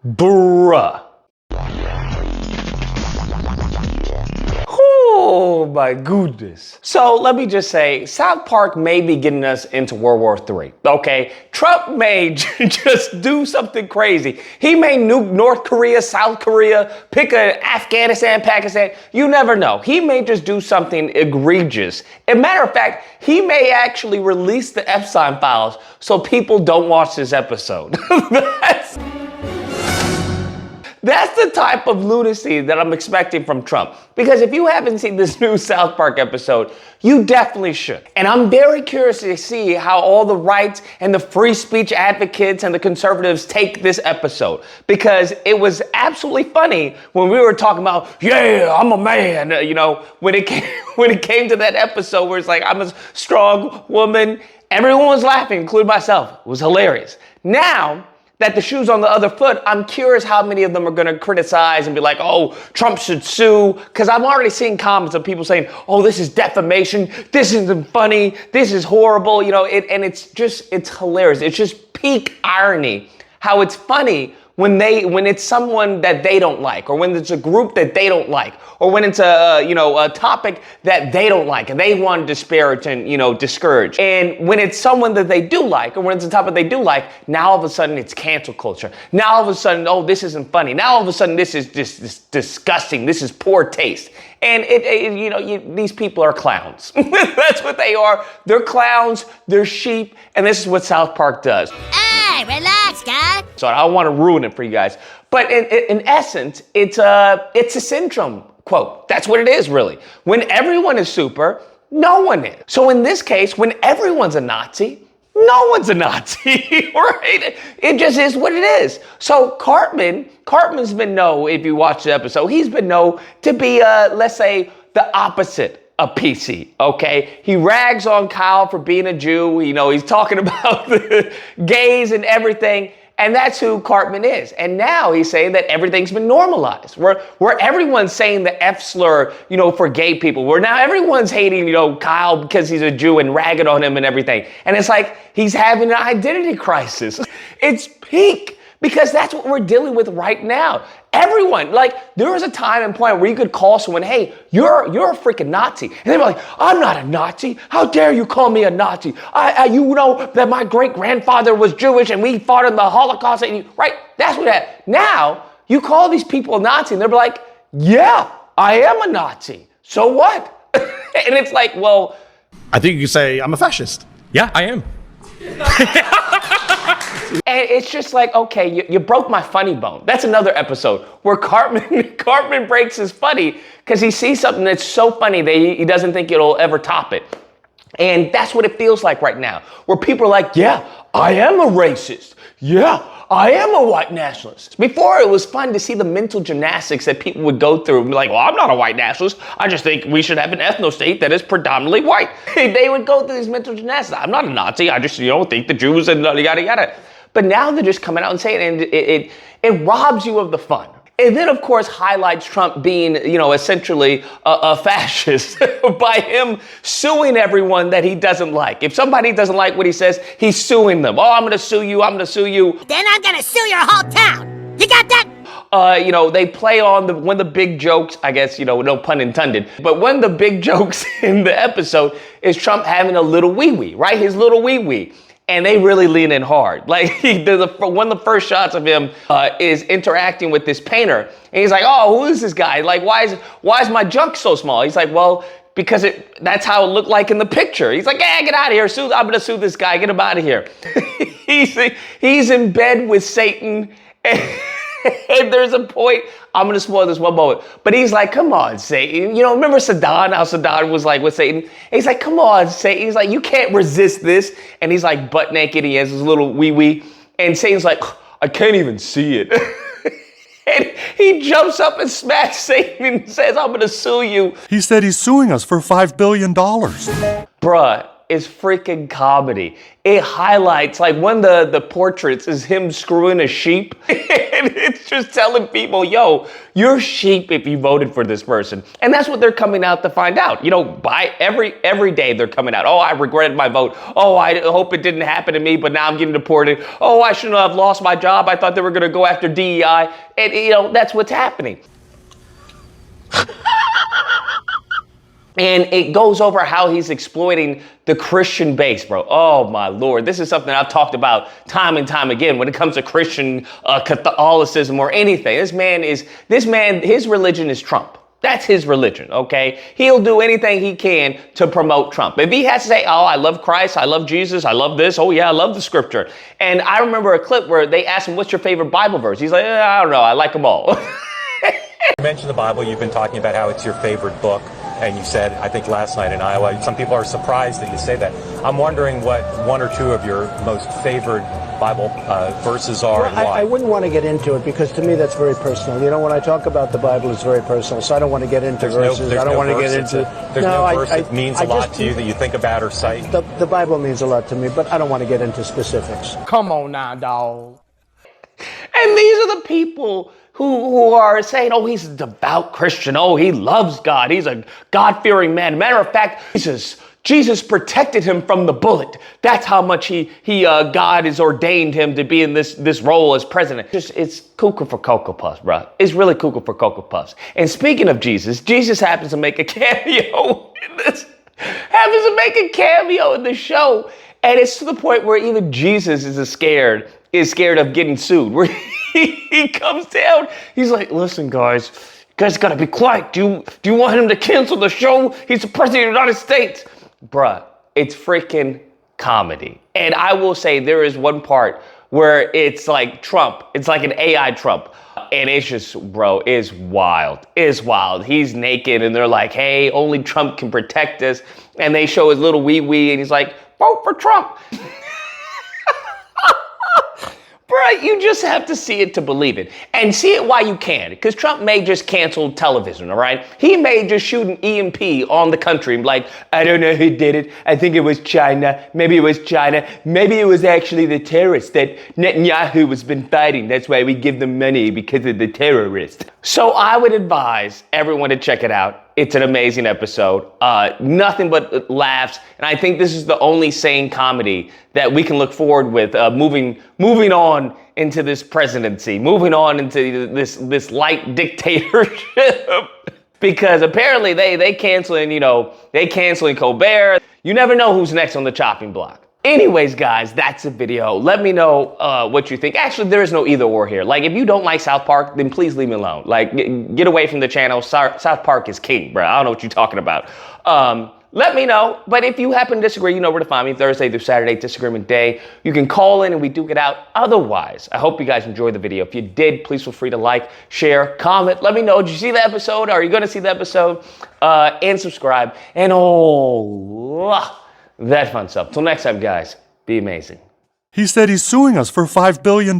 Bruh. Oh my goodness. So let me just say, South Park may be getting us into World War III, okay? Trump may just do something crazy. He may nuke North Korea, South Korea, pick Afghanistan, Pakistan. You never know. He may just do something egregious. As a matter of fact, he may actually release the Epstein files so people don't watch this episode. That's the type of lunacy that I'm expecting from Trump. Because if you haven't seen this new South Park episode, you definitely should. And I'm very curious to see how all the rights and the free speech advocates and the conservatives take this episode. Because it was absolutely funny when we were talking about, yeah, I'm a man, you know, when it came to that episode where it's like, I'm a strong woman. Everyone was laughing, including myself. It was hilarious. Now that the shoe's on the other foot, I'm curious how many of them are going to criticize and be like, oh, Trump should sue. Because I'm already seeing comments of people saying, oh, this is defamation. This isn't funny. This is horrible. You know, and it's hilarious. It's just peak irony how it's funny when it's someone that they don't like, or when it's a group that they don't like, or when it's a topic that they don't like and they want to disparage and, discourage. And when it's someone that they do like, or when it's a topic they do like, now all of a sudden it's cancel culture. Now all of a sudden, oh, this isn't funny. Now all of a sudden this is just disgusting. This is poor taste. And these people are clowns. That's what they are. They're clowns, they're sheep, and this is what South Park does. Hey, relax, guy. So I don't want to ruin it for you guys. But in essence, it's a syndrome quote. That's what it is, really. When everyone is super, no one is. So in this case, when everyone's a Nazi, no one's a Nazi, right? It just is what it is. So Cartman's been known, if you watch the episode, he's been known to be, let's say, the opposite of PC, okay? He rags on Kyle for being a Jew. He's talking about the gays and everything. And that's who Cartman is. And now he's saying that everything's been normalized. Where everyone's saying the F slur, for gay people. Where now everyone's hating, Kyle because he's a Jew and ragging on him and everything. And it's like he's having an identity crisis. It's peak. Because that's what we're dealing with right now. Everyone, there was a time and point where you could call someone, hey, you're a freaking Nazi. And they were like, I'm not a Nazi. How dare you call me a Nazi? You know that my great-grandfather was Jewish and we fought in the Holocaust. Right? That's what happened. Now, you call these people a Nazi and they're like, yeah, I am a Nazi. So what? And it's like, well, I think you could say I'm a fascist. Yeah, I am. And it's just like, okay, you broke my funny bone. That's another episode where Cartman breaks his funny because he sees something that's so funny that he doesn't think it'll ever top it. And that's what it feels like right now, where people are like, yeah, I am a racist. Yeah, I am a white nationalist. Before, it was fun to see the mental gymnastics that people would go through and be like, well, I'm not a white nationalist. I just think we should have an ethno-state that is predominantly white. They would go through these mental gymnastics. I'm not a Nazi. I just, think the Jews and yada, yada. But now they're just coming out and saying it, and it robs you of the fun. And then, of course, highlights Trump being, essentially a fascist by him suing everyone that he doesn't like. If somebody doesn't like what he says, he's suing them. Oh, I'm going to sue you. I'm going to sue you. Then I'm going to sue your whole town. You got that? They play on one of the big jokes, I guess, no pun intended. But one of the big jokes in the episode is Trump having a little wee-wee, right? His little wee-wee. And they really lean in hard. Like, one of the first shots of him is interacting with this painter. And he's like, oh, who is this guy? Like, why is my junk so small? He's like, well, because that's how it looked like in the picture. He's like, yeah, get out of here. I'm going to sue this guy. Get him out of here. He's in bed with Satan. And there's a point, I'm going to spoil this one moment, but he's like, come on, Satan. Remember Saddam, how Saddam was like with Satan? And he's like, come on, Satan. He's like, you can't resist this. And he's like butt naked. He has his little wee-wee. And Satan's like, I can't even see it. And he jumps up and smacks Satan and says, I'm going to sue you. He said he's suing us for $5 billion. Bruh, is freaking comedy. It highlights, like, one of the portraits is him screwing a sheep. And it's just telling people, yo, you're sheep if you voted for this person. And that's what they're coming out to find out. You know, by every day they're coming out. Oh, I regretted my vote. Oh, I hope it didn't happen to me, but now I'm getting deported. Oh, I shouldn't have lost my job. I thought they were going to go after DEI. And, you know, that's what's happening. And it goes over how he's exploiting the Christian base, bro. Oh my Lord. This is something I've talked about time and time again when it comes to Christian Catholicism or anything. This man, his religion is Trump. That's his religion, okay? He'll do anything he can to promote Trump. If he has to say, oh, I love Christ, I love Jesus, I love this, oh yeah, I love the scripture. And I remember a clip where they asked him, what's your favorite Bible verse? He's like, I don't know, I like them all. You mentioned the Bible, you've been talking about how it's your favorite book. And you said, I think last night in Iowa, some people are surprised that you say that. I'm wondering what one or two of your most favorite Bible verses are, well, and why. I wouldn't want to get into it because to me that's very personal. You know, when I talk about the Bible, it's very personal, so I don't want to get into verses. I don't want to get into... There's no verse that means a lot to you that you think about or cite? The Bible means a lot to me, but I don't want to get into specifics. Come on now, dog. And these are the people who are saying, oh, he's a devout Christian. Oh, he loves God. He's a God-fearing man. Matter of fact, Jesus protected him from the bullet. That's how much God has ordained him to be in this role as president. It's cuckoo for Cocoa Puffs, bro. It's really cuckoo for Cocoa Puffs. And speaking of Jesus happens to make a cameo in this. Happens to make a cameo in the show. And it's to the point where even Jesus is scared of getting sued. Where he comes down, he's like, listen, guys, you guys gotta be quiet. Do you want him to cancel the show? He's the president of the United States. Bruh, it's freaking comedy. And I will say there is one part where it's like Trump. It's like an AI Trump. And it's just, bro, it's wild. It's wild. He's naked and they're like, hey, only Trump can protect us. And they show his little wee-wee and he's like, vote for Trump. Bruh, you just have to see it to believe it. And see it while you can. Because Trump may just cancel television, all right? He may just shoot an EMP on the country. Like, I don't know who did it. I think it was China. Maybe it was China. Maybe it was actually the terrorists that Netanyahu has been fighting. That's why we give them money, because of the terrorists. So I would advise everyone to check it out. It's an amazing episode. Nothing but laughs. And I think this is the only sane comedy that we can look forward with moving on into this presidency, moving on into this light dictatorship. Because apparently they canceling Colbert. You never know who's next on the chopping block. Anyways, guys, that's the video. Let me know what you think. Actually, there is no either or here. Like, if you don't like South Park, then please leave me alone. Like, get away from the channel. South Park is king, bro. I don't know what you're talking about. Let me know. But if you happen to disagree, you know where to find me. Thursday through Saturday, Disagreement Day. You can call in and we duke it out. Otherwise, I hope you guys enjoyed the video. If you did, please feel free to like, share, comment. Let me know. Did you see the episode? Are you going to see the episode? And subscribe. And that fun stuff. Till next time, guys, be amazing. He said he's suing us for $5 billion.